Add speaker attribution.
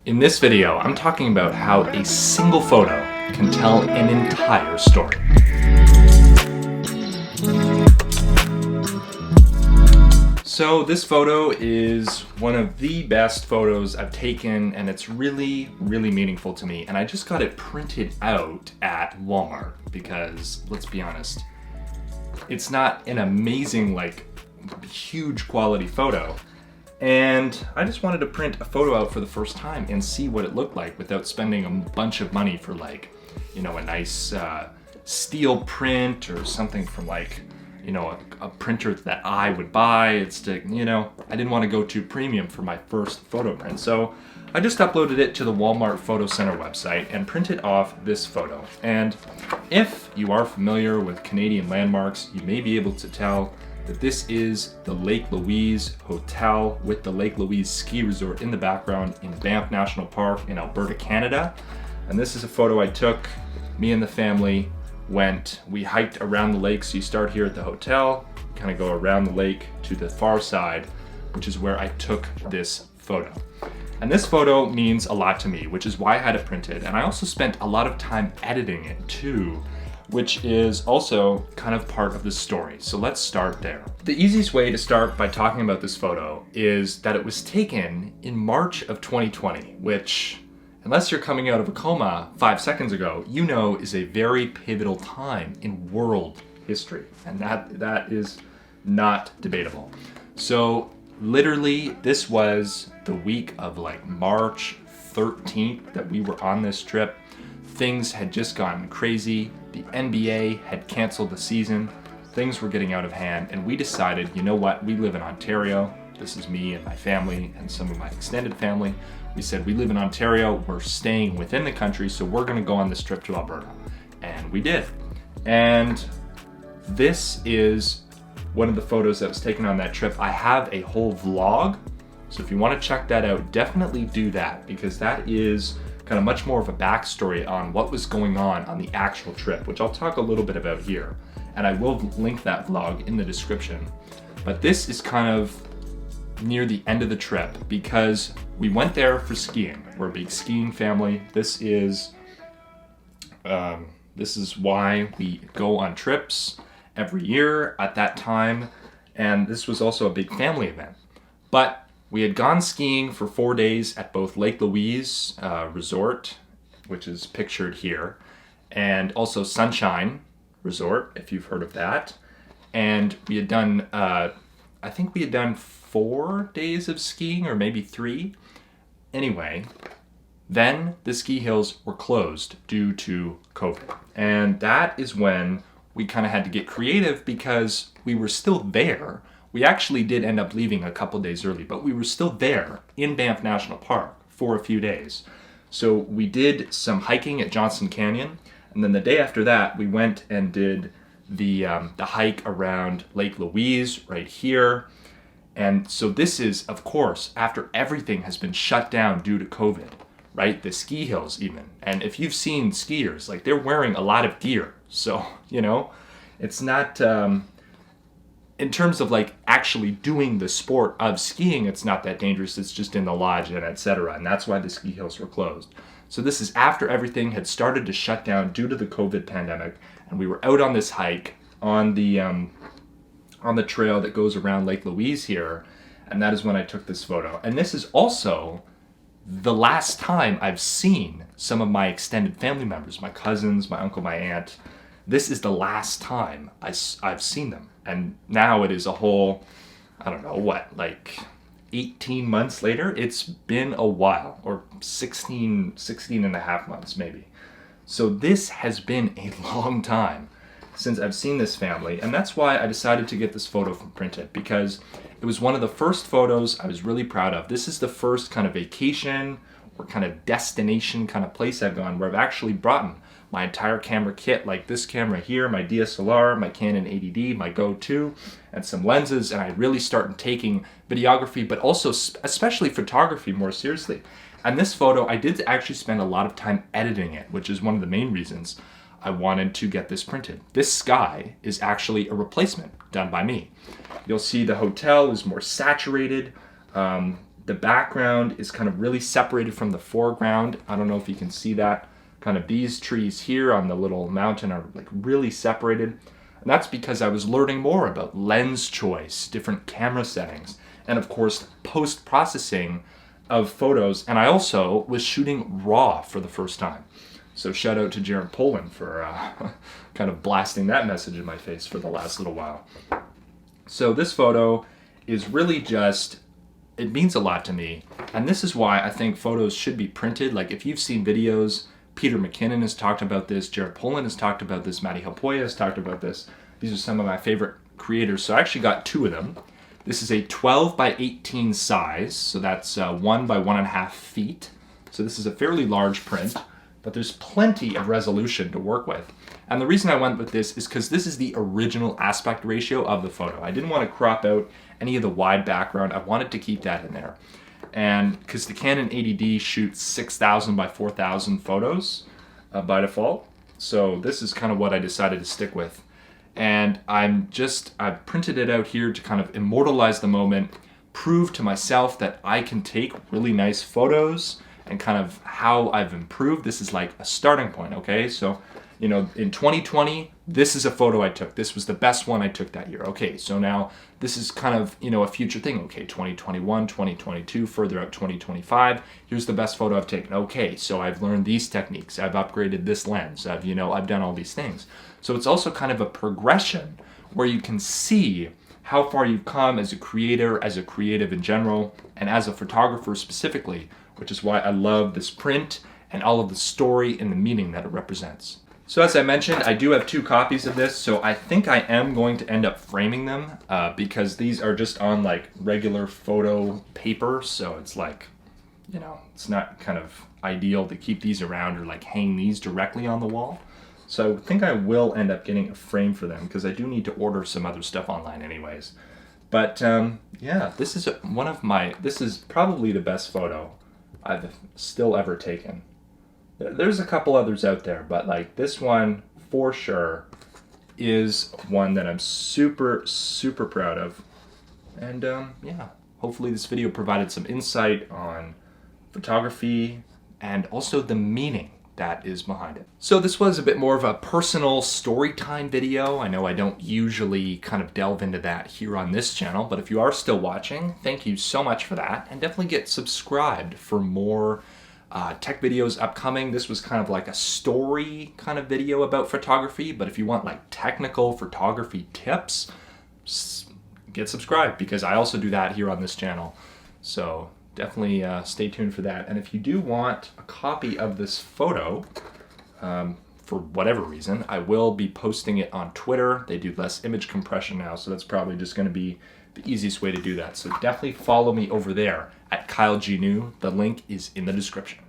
Speaker 1: In this video, I'm talking about how a single photo can tell an entire story. So this photo is one of the best photos I've taken, and it's really meaningful to me. And I just got it printed out at Walmart because, let's be honest, it's not an amazing, huge quality photo. And I just wanted to print a photo out for the first time and see what it looked like without spending a bunch of money for a nice steel print or something from a printer that I would buy. I didn't want to go too premium for my first photo print. So I just uploaded it to the Walmart Photo Center website and printed off this photo. And if you are familiar with Canadian landmarks, you may be able to tell that this is the Lake Louise Hotel with the Lake Louise Ski Resort in the background in Banff National Park in Alberta, Canada. And this is a photo I took. Me and the family we hiked around the lake. So you start here at the hotel, kind of go around the lake to the far side, which is where I took this photo. And this photo means a lot to me, which is why I had it printed. And I also spent a lot of time editing it too, which is also kind of part of the story. So let's start there. The easiest way to start by talking about this photo is that it was taken in March of 2020, which, unless you're coming out of a coma 5 seconds ago, you know is a very pivotal time in world history. And that is not debatable. So literally, this was the week of March 13th that we were on this trip. Things had just gotten crazy. The NBA had canceled the season. Things were getting out of hand, and we decided, you know what, we live in Ontario. This is me and my family and some of my extended family. We said, we live in Ontario, we're staying within the country, so we're gonna go on this trip to Alberta. And we did. And this is one of the photos that was taken on that trip. I have a whole vlog, so if you wanna check that out, definitely do that, because that is kind of much more of a backstory on what was going on the actual trip, which I'll talk a little bit about here. And I will link that vlog in the description. But this is kind of near the end of the trip because we went there for skiing. We're a big skiing family. This is why we go on trips every year at that time. And this was also a big family event. But we had gone skiing for 4 days at both Lake Louise Resort, which is pictured here, and also Sunshine Resort, if you've heard of that. And we had done, I think we had done 4 days of skiing, or maybe 3. Anyway, then the ski hills were closed due to COVID. And that is when we kind of had to get creative because we were still there. We actually did end up leaving a couple days early, but we were still there in Banff National Park for a few days. So we did some hiking at Johnson Canyon, and then the day after that, we went and did the hike around Lake Louise right here. And so this is, of course, after everything has been shut down due to COVID, right? The ski hills even. And if you've seen skiers, they're wearing a lot of gear. So, it's not... in terms of actually doing the sport of skiing, it's not that dangerous. It's just in the lodge and etc. And that's why the ski hills were closed. So this is after everything had started to shut down due to the COVID pandemic, and we were out on this hike on the trail that goes around Lake Louise here, and that is when I took this photo. And this is also the last time I've seen some of my extended family members, my cousins, my uncle, my aunt. This is the last time I've seen them. And now it is a whole, 18 months later? It's been a while, or 16 and a half months maybe. So this has been a long time since I've seen this family. And that's why I decided to get this photo printed, because it was one of the first photos I was really proud of. This is the first kind of vacation or kind of destination kind of place I've gone where I've actually brought my entire camera kit, like this camera here, my DSLR, my Canon 80D, my Go 2, and some lenses, and I really started taking videography, but also especially photography more seriously. And this photo, I did actually spend a lot of time editing it, which is one of the main reasons I wanted to get this printed. This sky is actually a replacement done by me. You'll see the hotel is more saturated. The background is kind of really separated from the foreground. I don't know if you can see that. Kind of these trees here on the little mountain are like really separated. And that's because I was learning more about lens choice, different camera settings, and of course, post-processing of photos. And I also was shooting RAW for the first time. So shout out to Jared Polin for kind of blasting that message in my face for the last little while. So this photo is really just, it means a lot to me. And this is why I think photos should be printed. Like if you've seen videos, Peter McKinnon has talked about this, Jared Polin has talked about this, Matty Hapoya has talked about this. These are some of my favorite creators. So I actually got two of them. This is a 12 by 18 size, so that's 1 by 1.5 feet. So this is a fairly large print, but there's plenty of resolution to work with. And the reason I went with this is because this is the original aspect ratio of the photo. I didn't want to crop out any of the wide background. I wanted to keep that in there. And because the Canon 80D shoots 6,000 by 4,000 photos by default. So this is kind of what I decided to stick with. And I printed it out here to kind of immortalize the moment, prove to myself that I can take really nice photos and kind of how I've improved. This is like a starting point, okay? So, you know, in 2020, this is a photo I took. This was the best one I took that year. Okay, so now this is kind of, you know, a future thing. Okay, 2021, 2022, further out 2025. Here's the best photo I've taken. Okay, so I've learned these techniques. I've upgraded this lens. I've done all these things. So it's also kind of a progression where you can see how far you've come as a creator, as a creative in general, and as a photographer specifically, which is why I love this print and all of the story and the meaning that it represents. So as I mentioned, I do have 2 copies of this, so I think I am going to end up framing them because these are just on like regular photo paper, so it's like, you know, it's not kind of ideal to keep these around or like hang these directly on the wall. So I think I will end up getting a frame for them because I do need to order some other stuff online anyways. But yeah, this is this is probably the best photo I've still ever taken. There's a couple others out there, but like this one for sure is one that I'm super, super proud of. And yeah, hopefully this video provided some insight on photography and also the meaning that is behind it. So this was a bit more of a personal story time video. I know I don't usually kind of delve into that here on this channel, but if you are still watching, thank you so much for that. And definitely get subscribed for more tech videos upcoming. This was kind of like a story kind of video about photography, but if you want like technical photography tips, get subscribed because I also do that here on this channel. So definitely stay tuned for that. And if you do want a copy of this photo, for whatever reason, I will be posting it on Twitter. They do less image compression now, so that's probably just going to be the easiest way to do that. So definitely follow me over there at Kyle G. New. The link is in the description.